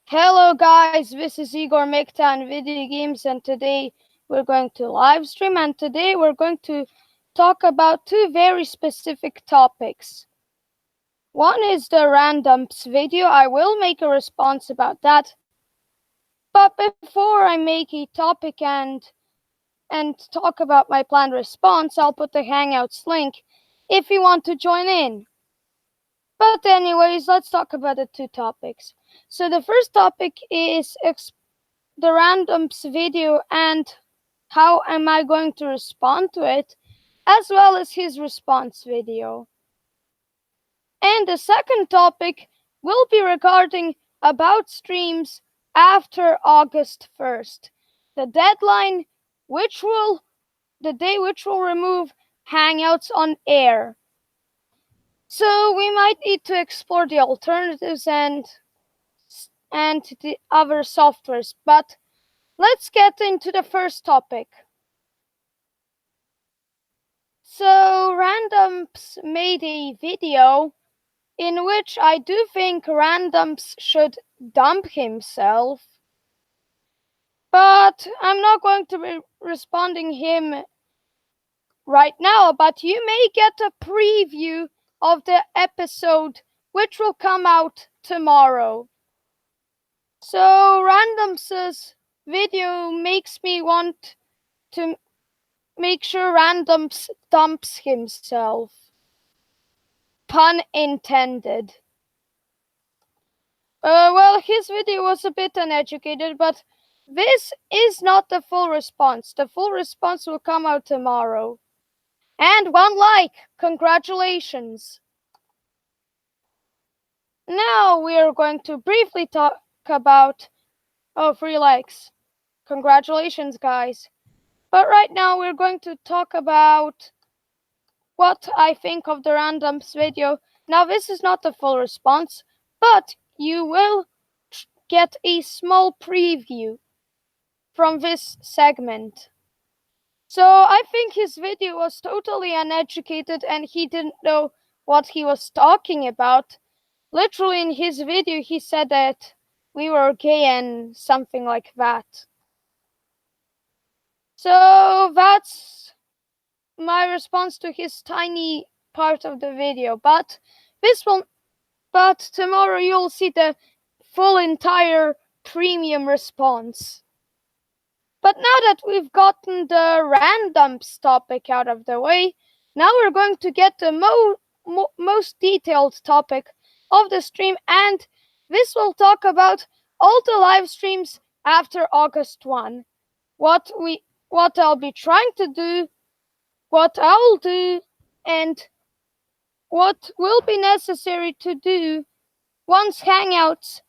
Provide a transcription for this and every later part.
Hello guys, this is Igor MGTOW Video Games, and today we're going to live stream, and today we're going to talk about two very specific topics. One is the Randumpz video. I will make a response about that. But before I make a topic and talk about my planned response, I'll put the Hangouts link if you want to join in. But anyways, let's talk about the two topics. So the first topic is the Randumpz video and how am I going to respond to it, as well as his response video. And the second topic will be regarding about streams after August 1st, the deadline the day which will remove Hangouts on air. So we might need to explore the alternatives and the other softwares, but let's get into the first topic. So Randumpz made a video in which I do think Randumpz should dump himself, but I'm not going to be responding him right now, but you may get a preview of the episode which will come out tomorrow. So Randumpz's video makes me want to make sure Randumpz dumps himself. Pun intended. Well, his video was a bit uneducated, but this is not the full response. The full response will come out tomorrow. And 1 like! Congratulations! Now we are going to briefly talk about... 3 likes. Congratulations, guys. But right now we're going to talk about what I think of the Randumpz video. Now this is not the full response, but you will get a small preview from this segment. So I think his video was totally uneducated and he didn't know what he was talking about. Literally in his video he said that we were gay and something like that. So that's my response to his tiny part of the video, but tomorrow you'll see the full entire premium response. But now that we've gotten the Randumpz topic out of the way, now we're going to get the most detailed topic of the stream, and this will talk about all the live streams after August 1. What I'll be trying to do, what I'll do, and what will be necessary to do once Hangouts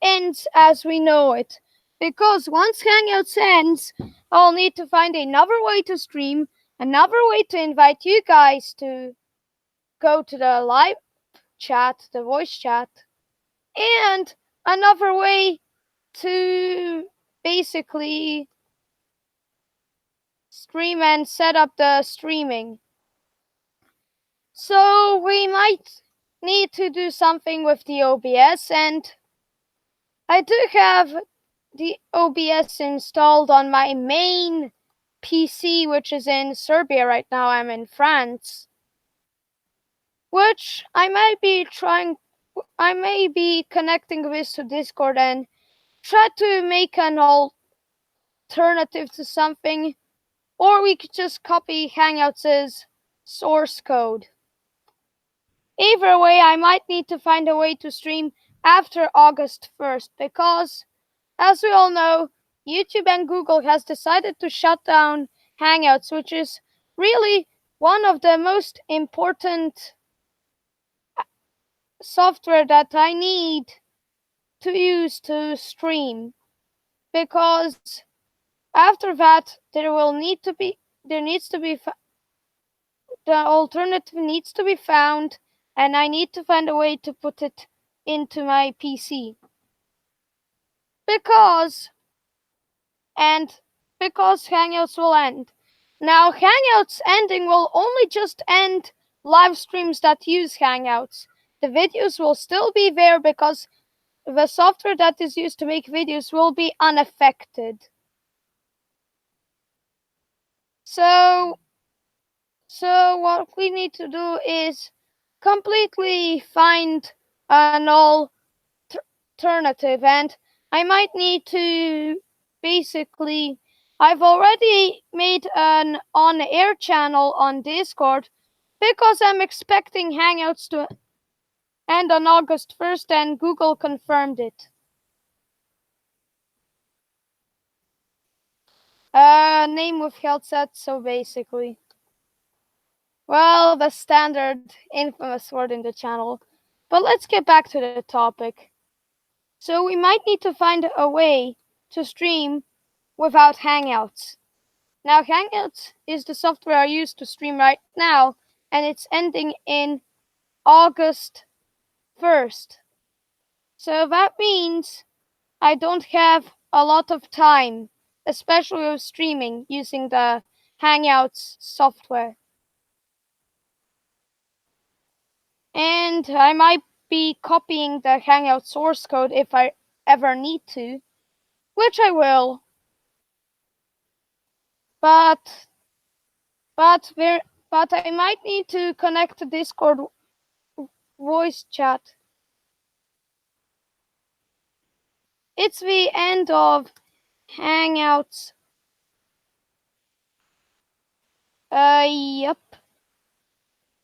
ends as we know it. Because once Hangouts ends, I'll need to find another way to stream, another way to invite you guys to go to the live chat, the voice chat, and another way to basically stream and set up the streaming. So we might need to do something with the OBS, and I do have the OBS installed on my main PC, which is in Serbia right now. I'm in France, which I may be connecting this to Discord and try to make an alternative to something, or we could just copy Hangouts' source code. Either way, I might need to find a way to stream after August 1st, because, as we all know, YouTube and Google has decided to shut down Hangouts, which is really one of the most important software that I need to use to stream, because after that the alternative needs to be found, and I need to find a way to put it into my PC. Because Hangouts will end. Now, Hangouts ending will only just end live streams that use Hangouts. The videos will still be there because the software that is used to make videos will be unaffected. So what we need to do is completely find an alternative, and I might need to basically, I've already made an on-air channel on Discord because I'm expecting Hangouts to end on August 1st and Google confirmed it. Name withheld set, so basically. Well, the standard infamous word in the channel. But let's get back to the topic. So we might need to find a way to stream without Hangouts. Now, Hangouts is the software I use to stream right now, and it's ending in August 1st. So that means I don't have a lot of time, especially with streaming using the Hangouts software. And I might be copying the Hangout source code if I ever need to, which I will. But I might need to connect to Discord voice chat. It's the end of Hangouts. Yep.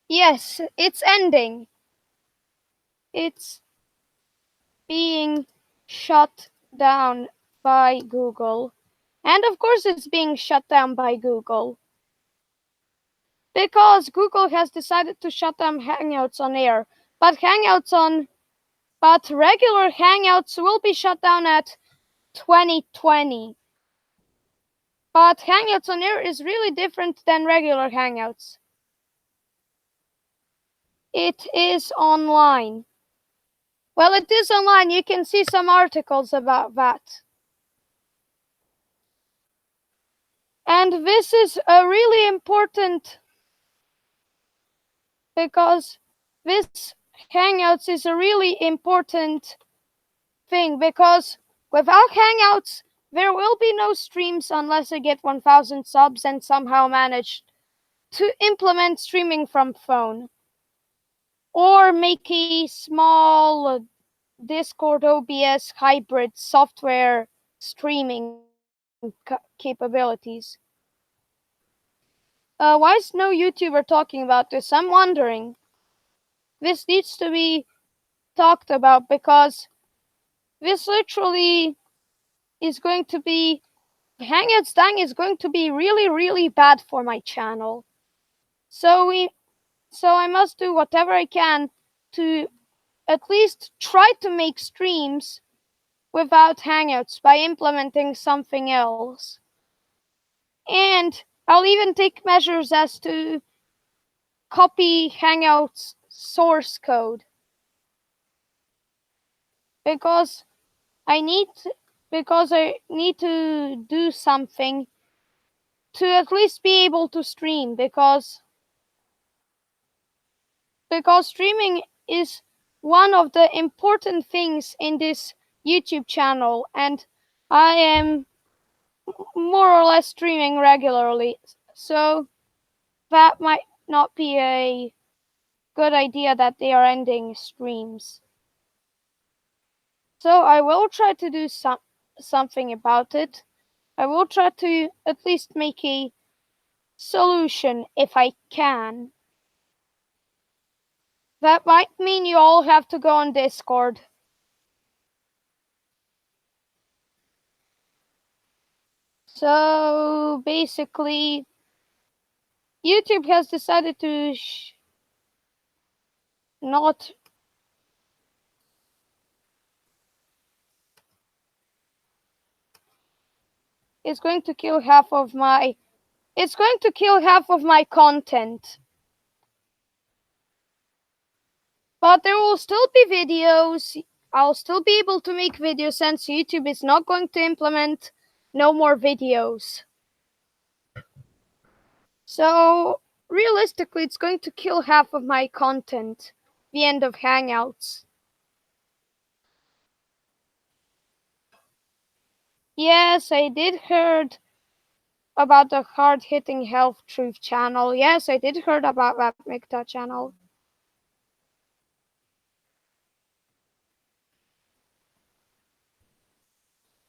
Yes, it's ending. It's being shut down by Google. And of course it's being shut down by Google. Because Google has decided to shut down Hangouts on air. But regular Hangouts will be shut down at 2020. But Hangouts on air is really different than regular Hangouts. It is online. Well, it is online. You can see some articles about that. And this is a really important because this Hangouts is a really important thing because without Hangouts, there will be no streams unless I get 1,000 subs and somehow manage to implement streaming from phone. Or make a small Discord OBS hybrid software streaming capabilities. Why is no YouTuber talking about this? I'm wondering. This needs to be talked about because this literally is going to be, Hangouts dying is going to be really, really bad for my channel. So I must do whatever I can to at least try to make streams without Hangouts by implementing something else. And I'll even take measures as to copy Hangouts source code. Because I need to do something to at least be able to stream because streaming is one of the important things in this YouTube channel, and I am more or less streaming regularly, so that might not be a good idea that they are ending streams. So I will try to do something about it. I will try to at least make a solution if I can. That might mean you all have to go on Discord. So basically, YouTube has decided to not it's going to kill half of my content. But there will still be videos. I'll still be able to make videos since YouTube is not going to implement no more videos. So realistically, it's going to kill half of my content, the end of Hangouts. Yes, I did heard about the hard-hitting health truth channel. Yes, I did heard about that MGTOW channel.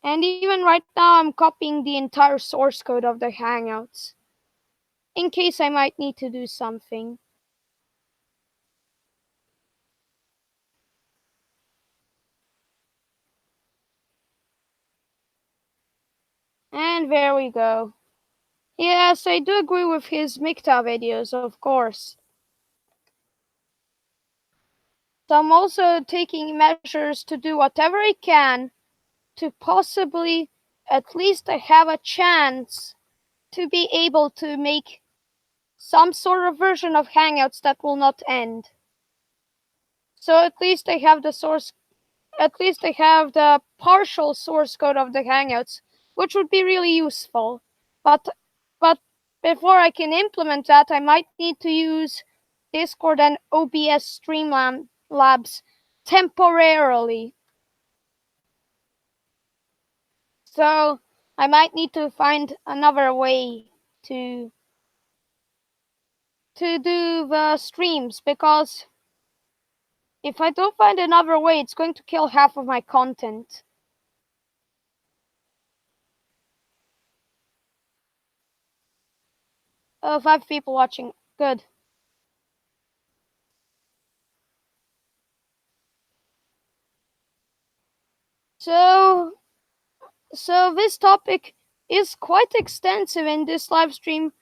And even right now, I'm copying the entire source code of the Hangouts, in case I might need to do something. And there we go. Yes, I do agree with his MGTOW videos, of course. So I'm also taking measures to do whatever I can to possibly at least have a chance to be able to make some sort of version of Hangouts that will not end. So at least I have the partial source code of the Hangouts, which would be really useful. But before I can implement that, I might need to use Discord and OBS Streamlabs temporarily. So I might need to find another way to do the streams, because if I don't find another way, it's going to kill half of my content. 5 people watching. Good. So this topic is quite extensive in this live stream.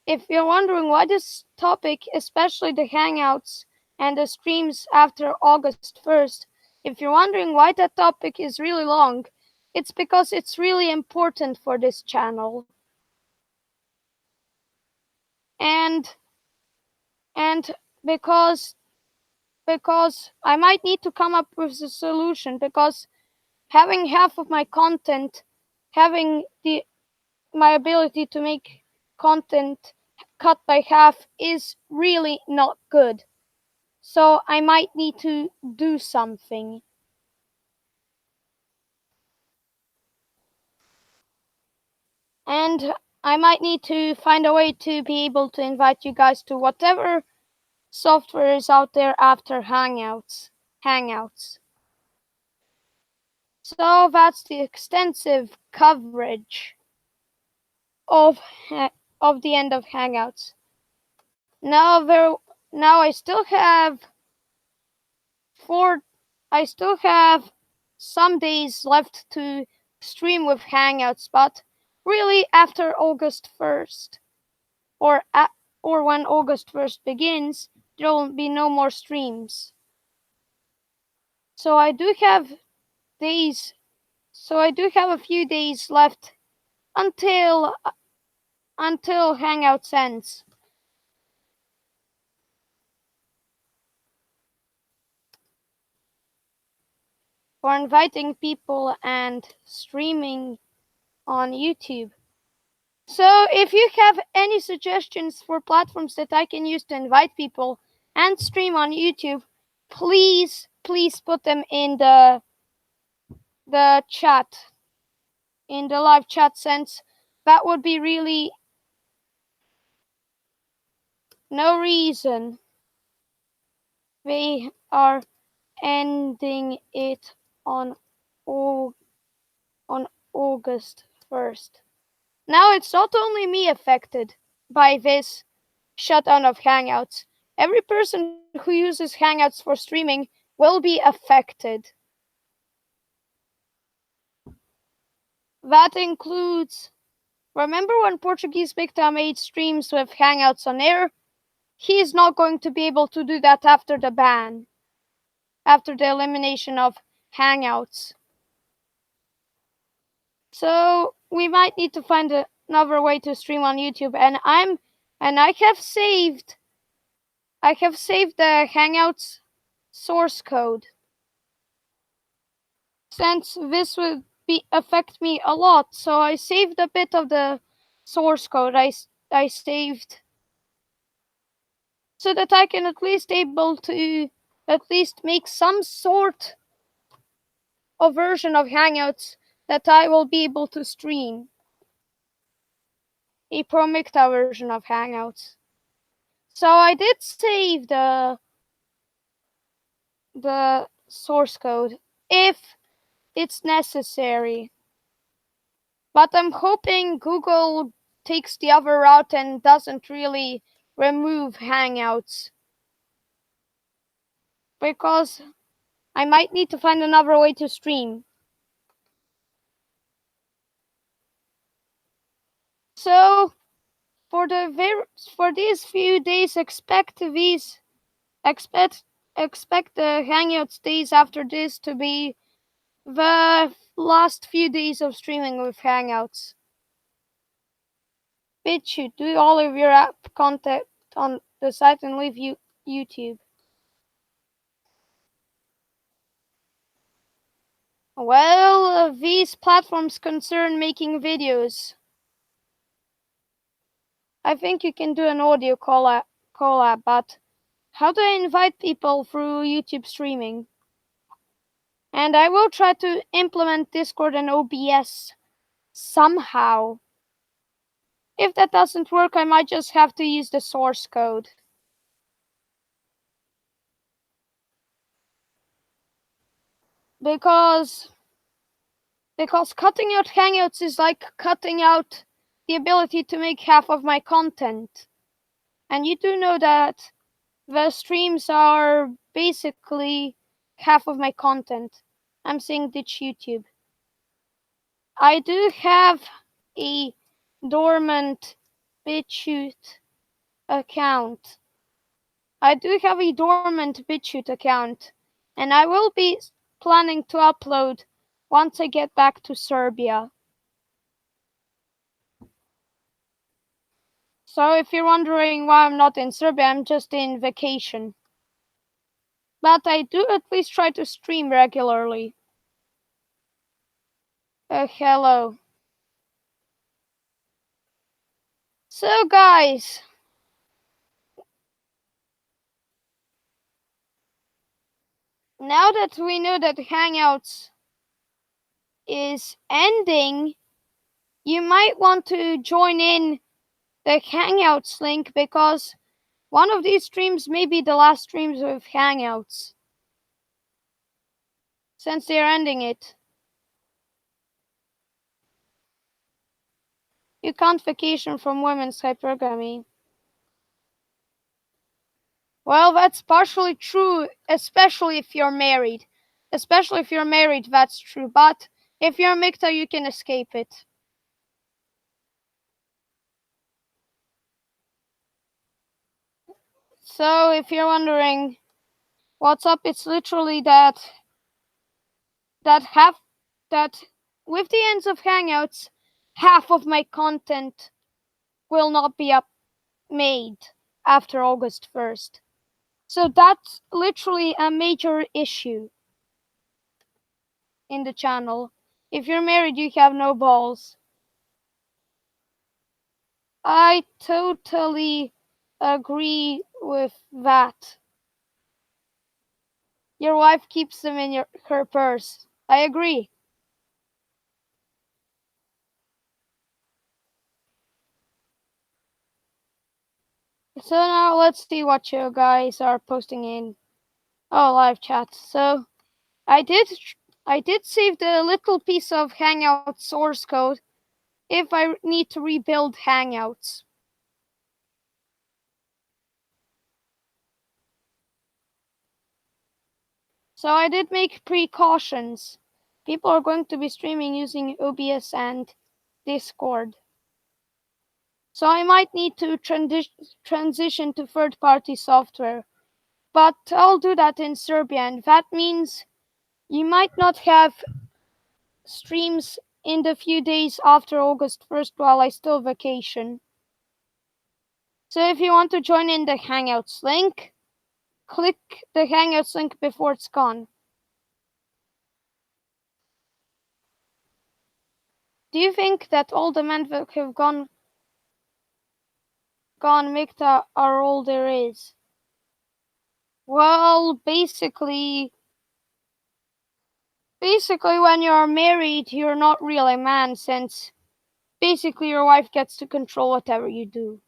If you're wondering why this topic, especially the Hangouts and the streams after August 1st, if you're wondering why that topic is really long, it's because it's really important for this channel. And because I might need to come up with a solution, because having half of my content, having my ability to make content cut by half is really not good. So I might need to do something. And I might need to find a way to be able to invite you guys to whatever software is out there after Hangouts. So that's the extensive coverage of the end of Hangouts. Now I still have some days left to stream with Hangouts, but really after August 1st, or when August 1st begins, there will be no more streams. So I do have a few days left until Hangouts ends. For inviting people and streaming on YouTube. So if you have any suggestions for platforms that I can use to invite people and stream on YouTube, please put them in the chat, in the live chat sense. That would be really no reason. They are ending it on August 1st. Now it's not only me affected by this shutdown of Hangouts. Every person who uses Hangouts for streaming will be affected. That includes, remember when Portuguese MGTOW made streams with Hangouts on air? He is not going to be able to do that after the ban, after the elimination of Hangouts. So we might need to find another way to stream on YouTube, and I have saved the Hangouts source code, since this would affect me a lot. So I saved a bit of the source code. I saved so that I can at least make some sort of version of Hangouts that I will be able to stream a Pro MGTOW version of Hangouts. So I did save the source code if it's necessary. But I'm hoping Google takes the other route and doesn't really remove Hangouts, because I might need to find another way to stream. So for these few days, expect the Hangouts days after this to be the last few days of streaming with Hangouts. BitChute, do all of your app content on the site and leave YouTube. Well, these platforms concern making videos. I think you can do an audio collab, but how do I invite people through YouTube streaming? And I will try to implement Discord and OBS somehow. If that doesn't work, I might just have to use the source code. Because cutting out Hangouts is like cutting out the ability to make half of my content. And you do know that the streams are basically half of my content. I'm saying ditch YouTube. I do have a dormant BitChute account. And I will be planning to upload once I get back to Serbia. So if you're wondering why I'm not in Serbia, I'm just in vacation. But I do at least try to stream regularly. Hello. So guys, now that we know that Hangouts is ending, you might want to join in the Hangouts link, because one of these streams may be the last streams with Hangouts, since they're ending it. You can't vacation from women's hypergamy. Well, that's partially true, especially if you're married. That's true. But if you're MGTOW, you can escape it. So if you're wondering what's up, it's literally that with the ends of Hangouts, half of my content will not be made after August 1st. So that's literally a major issue in the channel. If you're married, you have no balls. I totally agree with that. Your wife keeps them in her purse. I agree. So now let's see what you guys are posting in. Oh, live chat. So I did save the little piece of Hangout source code if I need to rebuild Hangouts. So I did make precautions. People are going to be streaming using OBS and Discord. So I might need to transition to third-party software. But I'll do that in Serbia, and that means you might not have streams in the few days after August 1st while I still vacation. So if you want to join in the Hangouts link, click the Hangouts link before it's gone. Do you think that all the men that have gone MGTOW are all there is? Well, basically Basically, when you're married, you're not really a man, since basically your wife gets to control whatever you do.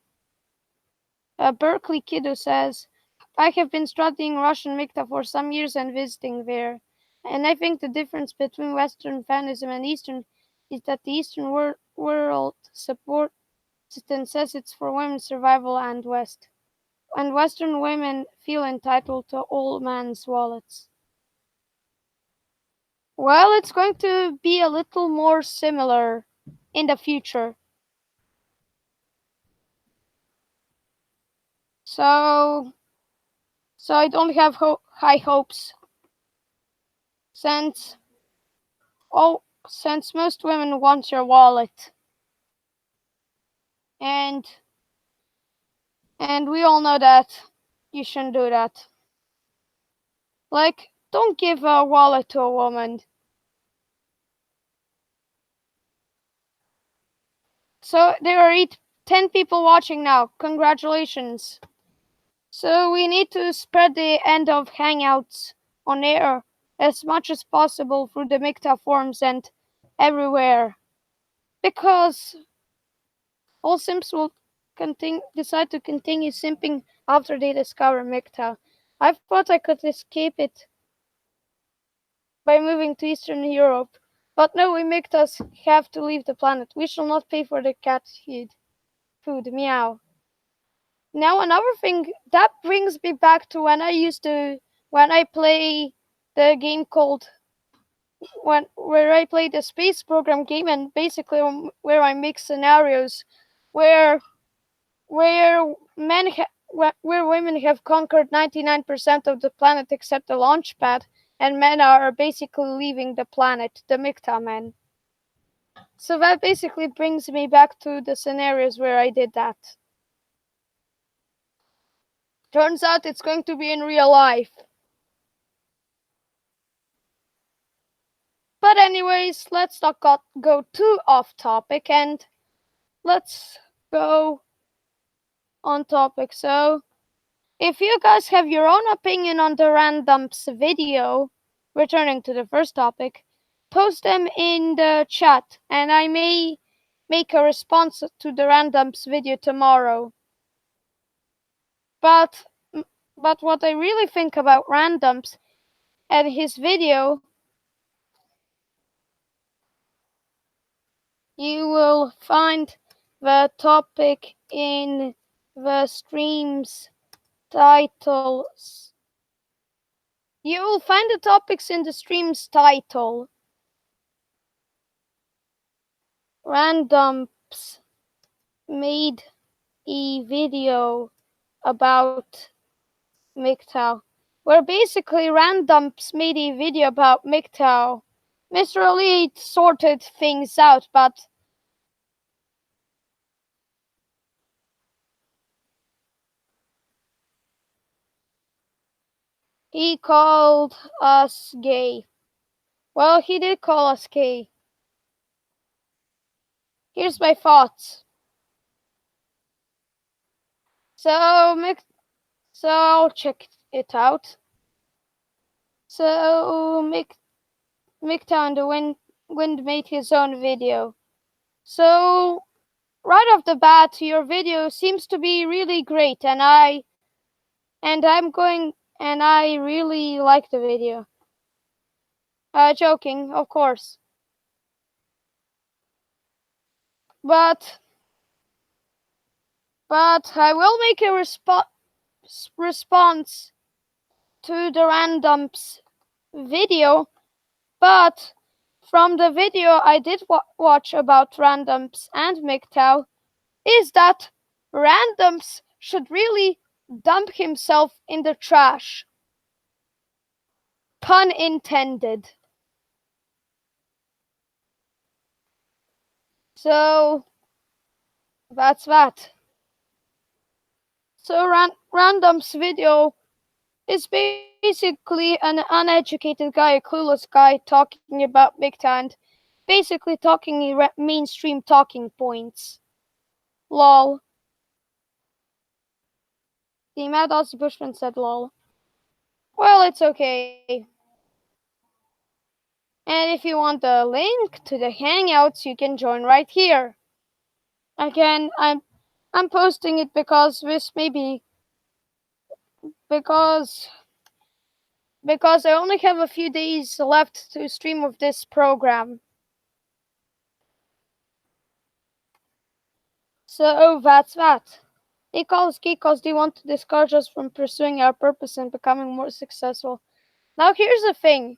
Berkeley Kiddo says, I have been studying Russian MGTOW for some years and visiting there. And I think the difference between Western feminism and Eastern is that the Eastern world supports and says it's for women's survival, and Western women feel entitled to all men's wallets. Well, it's going to be a little more similar in the future. So I don't have high hopes, since most women want your wallet, and we all know that you shouldn't do that. Like, don't give a wallet to a woman. So there are 10 people watching now. Congratulations. So we need to spread the end of Hangouts on air as much as possible through the MGTOW forums and everywhere, because all simps will decide to continue simping after they discover MGTOW. I thought I could escape it by moving to Eastern Europe, but no, we MGTOWs have to leave the planet. We shall not pay for the cat food. Meow. Now another thing that brings me back to when I play the game called where I play the space program game, and basically where I make scenarios where women have conquered 99% of the planet except the launch pad, and men are basically leaving the planet, the MGTOW men. So that basically brings me back to the scenarios where I did that. Turns out it's going to be in real life. But anyways, let's not go too off topic, and let's go on topic. So, if you guys have your own opinion on the Randumpz video, returning to the first topic, post them in the chat, and I may make a response to the Randumpz video tomorrow. But what I really think about Randumpz and his video, you will find the topic in the stream's titles. You will find the topics in the stream's title. Randumpz made a video about MGTOW, where basically Randumpz made a video about MGTOW. Mr. Elite sorted things out, but he called us gay. Well, he did call us gay. Here's my thoughts. So I'll check it out. So MGTOW and the Wind made his own video. So right off the bat, your video seems to be really great, and I really like the video. Joking, of course. But I will make a response to the Randumpz video. But from the video I did watch about Randumpz and MGTOW, is that Randumpz should really dump himself in the trash. Pun intended. So that's that. So Randumpz video is basically an uneducated guy, a clueless guy talking about MGTOW and basically talking mainstream talking points. Lol. The Mad Aussie Bushman said lol. Well, it's okay. And if you want the link to the Hangouts, you can join right here. Again, I'm posting it because this maybe because I only have a few days left to stream with this program. So that's that. They call us geek because they want to discourage us from pursuing our purpose and becoming more successful. Now here's the thing.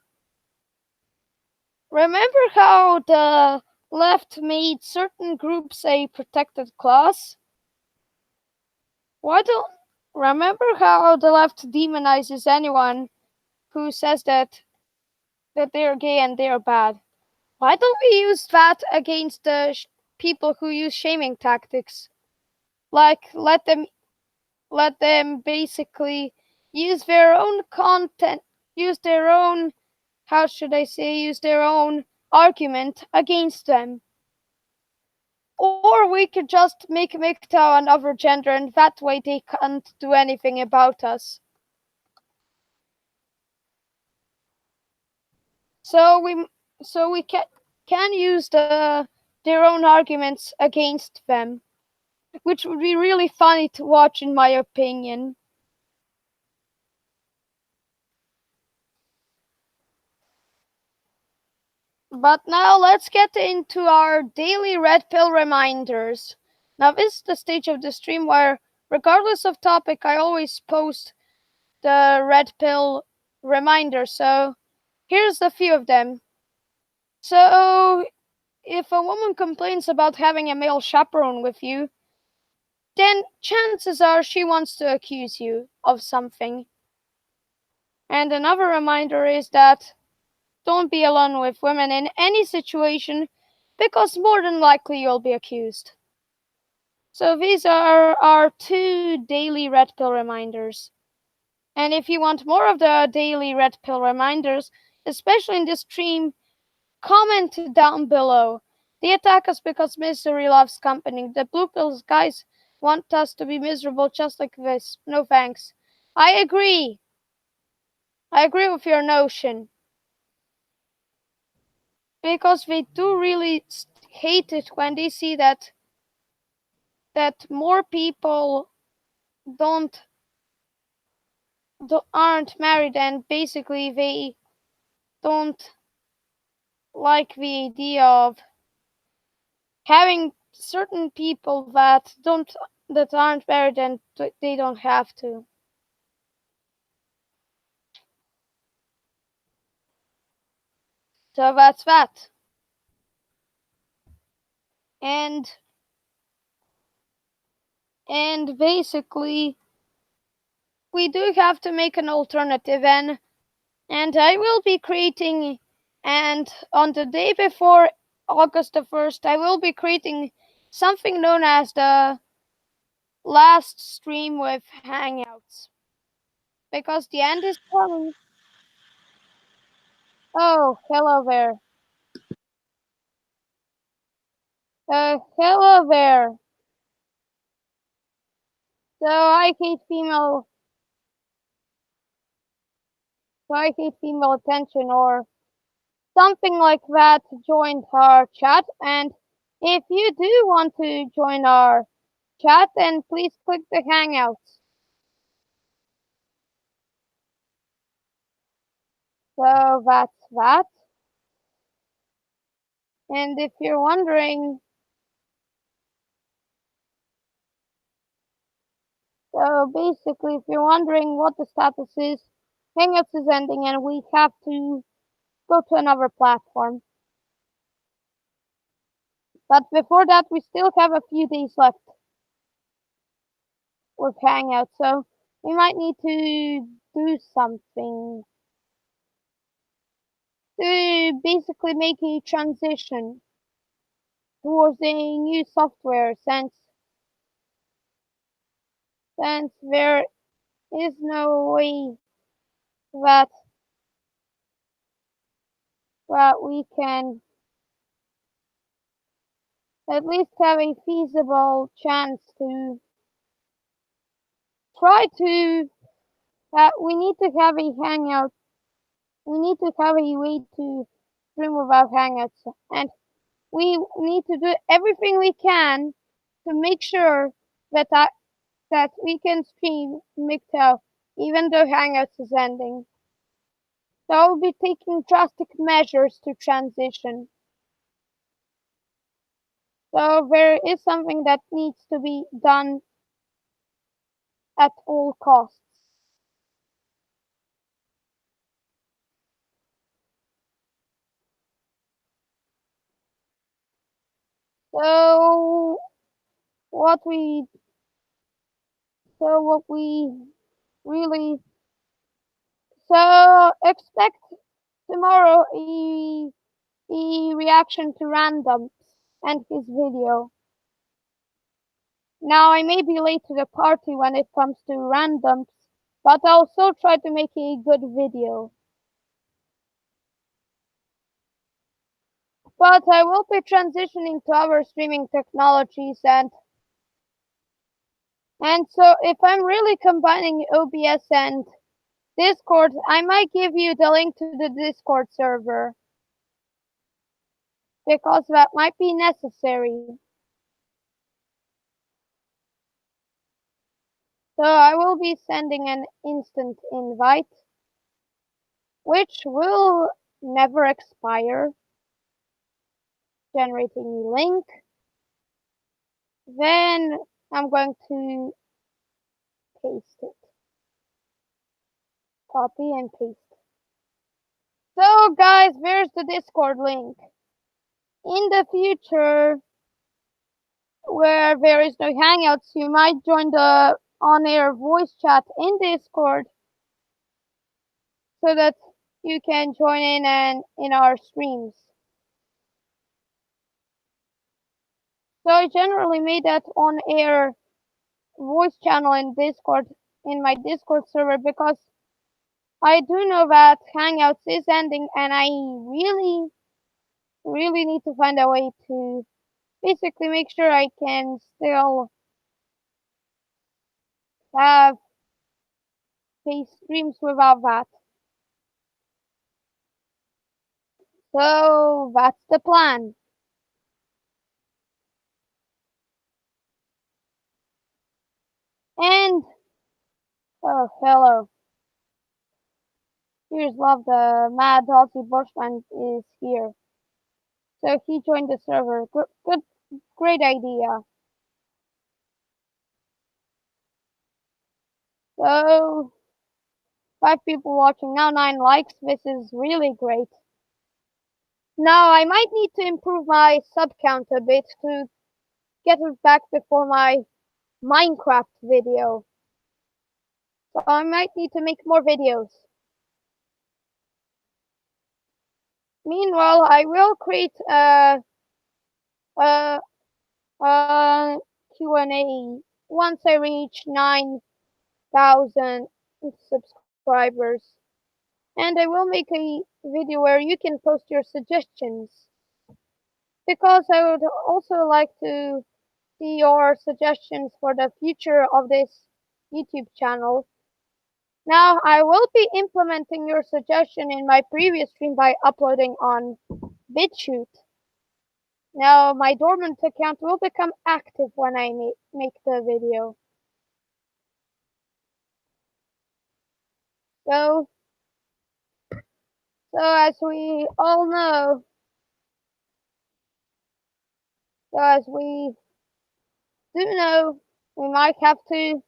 Remember how the left made certain groups a protected class? Why don't remember how the left demonizes anyone who says that they're gay and they're bad? Why don't we use that against the people who use shaming tactics? Like let them basically use their own content, use their own use their own argument against them. Or we could just make MGTOW another gender and that way they can't do anything about us. So we can use their own arguments against them, which would be really funny to watch in my opinion. But now let's get into our daily red pill reminders. Now this is the stage of the stream where, regardless of topic, I always post the red pill reminder. So here's a few of them. So if a woman complains about having a male chaperone with you, then chances are she wants to accuse you of something. And another reminder is that don't be alone with women in any situation, because more than likely you'll be accused. So these are our 2 daily red pill reminders. And if you want more of the daily red pill reminders, especially in this stream, comment down below. They attack us because misery loves company. The blue pills guys want us to be miserable just like this. No thanks. I agree. I agree with your notion. Because they do really hate it when they see that more people aren't married, and basically they don't like the idea of having certain people that aren't married and they don't have to. So that's that. And basically we do have to make an alternative, and I will be creating, and on the day before August the 1st, I will be creating something known as the last stream with Hangouts. Because the end is coming. Oh, hello there. Hello there. So I hate female attention or something like that joined our chat. And if you do want to join our chat, then please click the Hangouts. So that's that. And if you're wondering, so basically, if you're wondering what the status is, Hangouts is ending and we have to go to another platform. But before that, we still have a few days left with Hangouts, so we might need to do something to basically make a transition towards a new software, since there is no way that we can at least have a feasible chance to try to we need to have a hangout. We need to have a way to stream without Hangouts, and we need to do everything we can to make sure that we can stream MGTOW even though Hangouts is ending. So I will be taking drastic measures to transition. So there is something that needs to be done at all costs. So what we what we really expect tomorrow a reaction to Randumpz and his video. Now I may be late to the party when it comes to Randumpz, but I'll still try to make a good video. But I will be transitioning to other streaming technologies and so if I'm really combining OBS and Discord, I might give you the link to the Discord server. Because that might be necessary. So I will be sending an instant invite, which will never expire. Generating a link. Then I'm going to paste it. Copy and paste. So guys, there's the Discord link. In the future, where there is no Hangouts, you might join the on-air voice chat in Discord so that you can join in our streams. So I generally made that on-air voice channel in Discord, in my Discord server, because I do know that Hangouts is ending and I really need to find a way to basically make sure I can still have these streams without that. So that's the plan. And oh, hello. Here's Love, the Mad Aussie Bushman is here. So he joined the server. Great idea. So 5 people watching, now 9 likes. This is really great. Now I might need to improve my sub count a bit to get it back before my Minecraft video. So I might need to make more videos. Meanwhile, I will create a Q&A once I reach 9,000 subscribers. And I will make a video where you can post your suggestions. Because I would also like to see your suggestions for the future of this YouTube channel. Now, I will be implementing your suggestion in my previous stream by uploading on BitChute. Now, my dormant account will become active when I make the video. So as we all know, as we do know, we might have to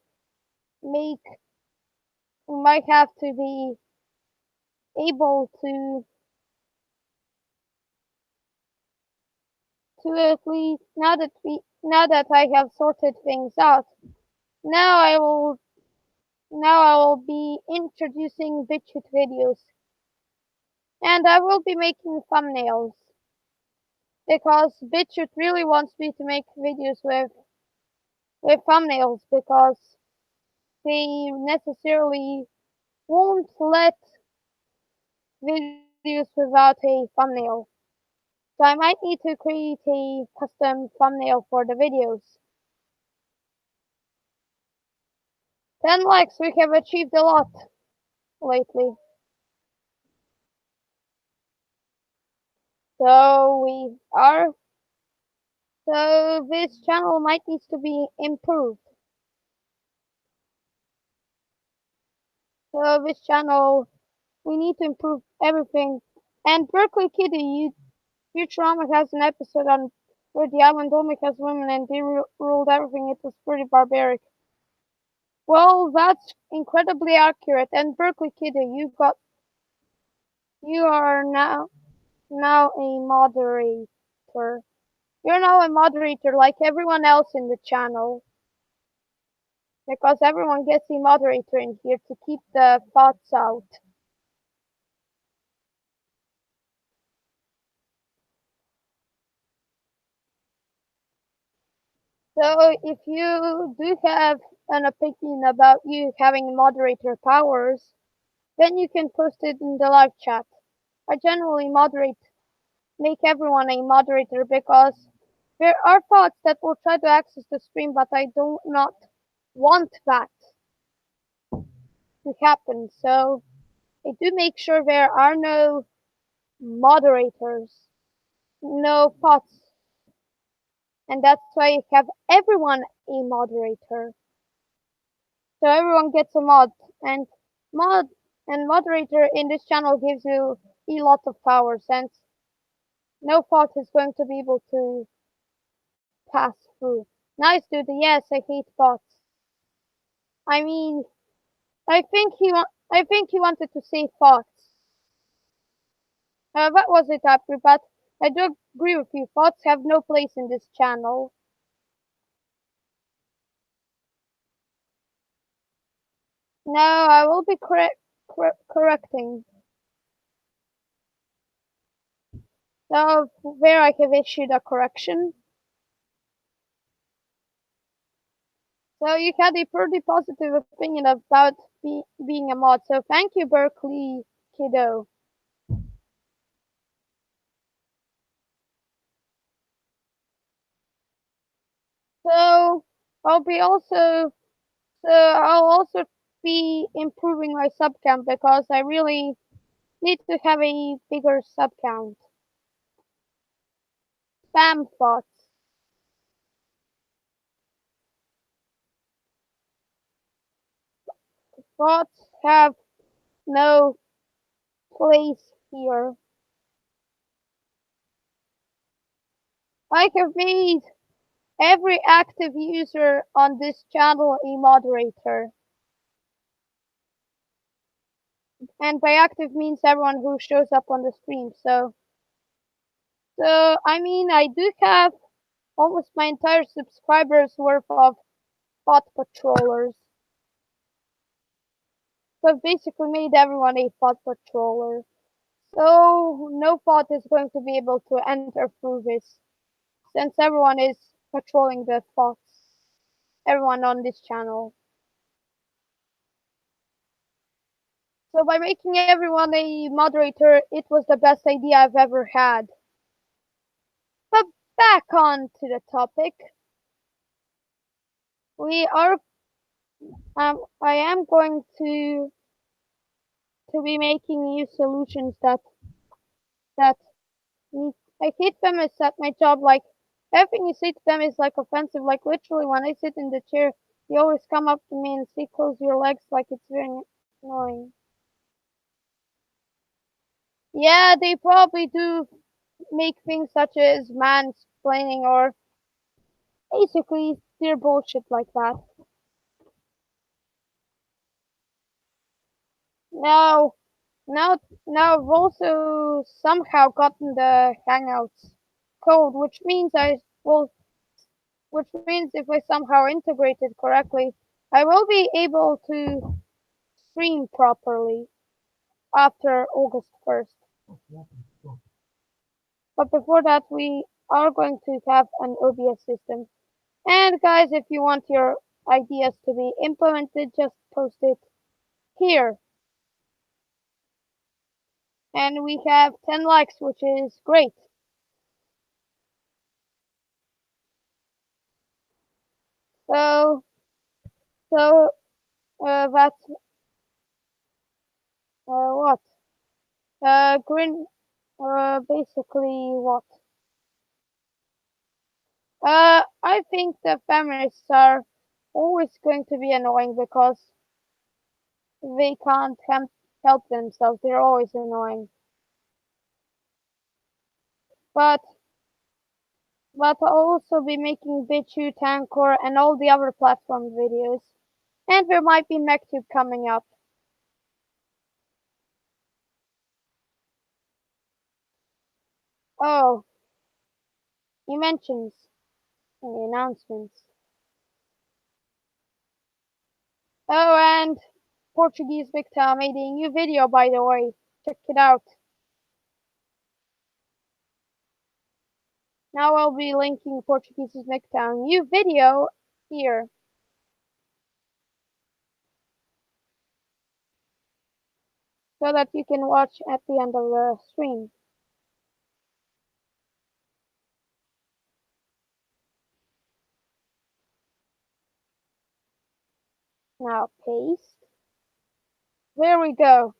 be able to at least now that I have sorted things out. Now I will be introducing BitChute videos. And I will be making thumbnails. Because BitChute really wants me to make videos with thumbnails because they necessarily won't let videos without a thumbnail. So I might need to create a custom thumbnail for the videos. 10 likes, we have achieved a lot lately. So we are, so this channel might need to be improved. So this channel, we need to improve everything. And Berkeley Kitty, Futurama has an episode on where the island only has women and they ruled everything. It was pretty barbaric. Well, that's incredibly accurate. And Berkeley Kitty, you are now a moderator. You're now a moderator like everyone else in the channel. Because everyone gets a moderator in here to keep the thoughts out. So if you do have an opinion about you having moderator powers, then you can post it in the live chat. I generally make everyone a moderator because there are thoughts that will try to access the stream, but I do not want that to happen. So I do make sure there are no moderators, no thoughts, and that's why I have everyone a moderator. So everyone gets a and mod moderator in this channel gives you a lot of power since no thought is going to be able to pass through. Nice dude, yes, I hate bots. I mean, I think he wanted to say thoughts. That was it, April, but I do agree with you. Thoughts have no place in this channel. No, I will be correcting. So where I have issued a correction. So you had a pretty positive opinion about being a mod. So thank you, Berkeley Kiddo. So I'll also be improving my sub count because I really need to have a bigger sub count. Spam thoughts. Thoughts have no place here. I have made every active user on this channel a moderator. And by active means everyone who shows up on the stream. So I mean, I do have almost my entire subscribers worth of bot patrollers. So I've basically made everyone a bot patroller. So no bot is going to be able to enter through this, since everyone is patrolling the bots. Everyone on this channel. So by making everyone a moderator, it was the best idea I've ever had. But back on to the topic. We are I am going to be making new solutions that I hate feminists at my job. Like everything you say to them is like offensive. Like literally, when I sit in the chair, they always come up to me and say, "Close your legs," like it's very annoying. Yeah, they probably do make things such as mansplaining or basically their bullshit like that. Now, now, now I've also somehow gotten the Hangouts code, which means which means if I somehow integrate it correctly, I will be able to stream properly after August 1st. But before that, we are going to have an OBS system. And guys, if you want your ideas to be implemented, just post it here. And we have 10 likes, which is great. So, that's what? Green Basically what? I think the feminists are always going to be annoying because they can't help themselves. They're always annoying. But I'll also be making BitChute, Anchor, and all the other platform videos. And there might be MechTube coming up. Oh, he mentions in the announcements. Oh, and Portuguese Victor made a new video, by the way. Check it out. Now I'll be linking Portuguese Victor new video here, so that you can watch at the end of the stream. Now paste. There we go.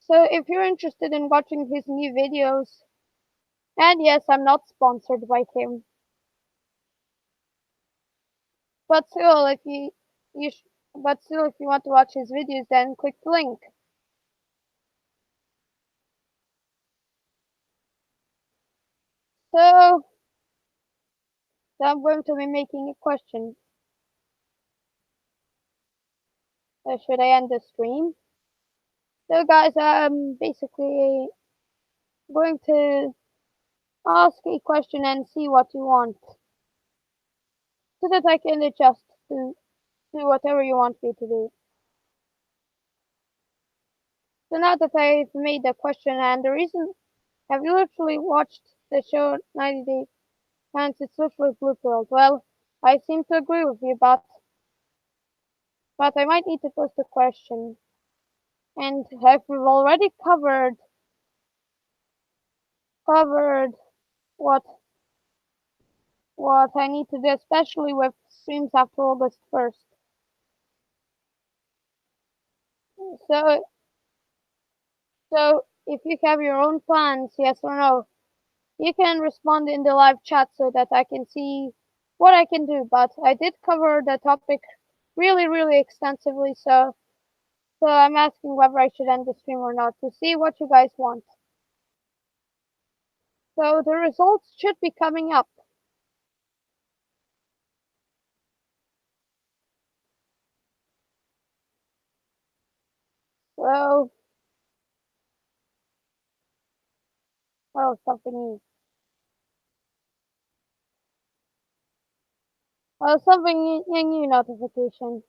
So if you're interested in watching his new videos, and yes, I'm not sponsored by him, but still, if you want to watch his videos, then click the link. So I'm going to be making a question. Should I end the stream? So guys, I'm basically going to ask a question and see what you want, so that I can adjust to do whatever you want me to do. So now that I've made the question, and the reason, have you literally watched the show 90 Day Chance? It's literally blue pilled. Well, I seem to agree with you, but I might need to post a question. And have we've already covered what I need to do, especially with streams after August 1st. So if you have your own plans, yes or no, you can respond in the live chat so that I can see what I can do. But I did cover the topic really, really extensively, so I'm asking whether I should end the stream or not to see what you guys want. So the results should be coming up. So, well, something new. Well, something a new notification.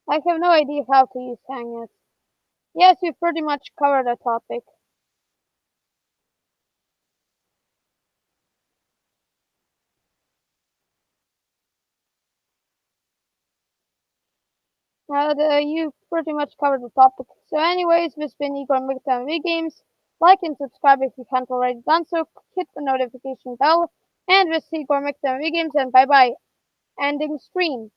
I have no idea how to use Hangouts. Yes, you pretty much covered the topic. You pretty much covered the topic. So anyways, this has been Igor MGTOW V Games. Like and subscribe if you haven't already done so. Hit the notification bell. And this is Igor MGTOW V Games, and bye bye. Ending stream.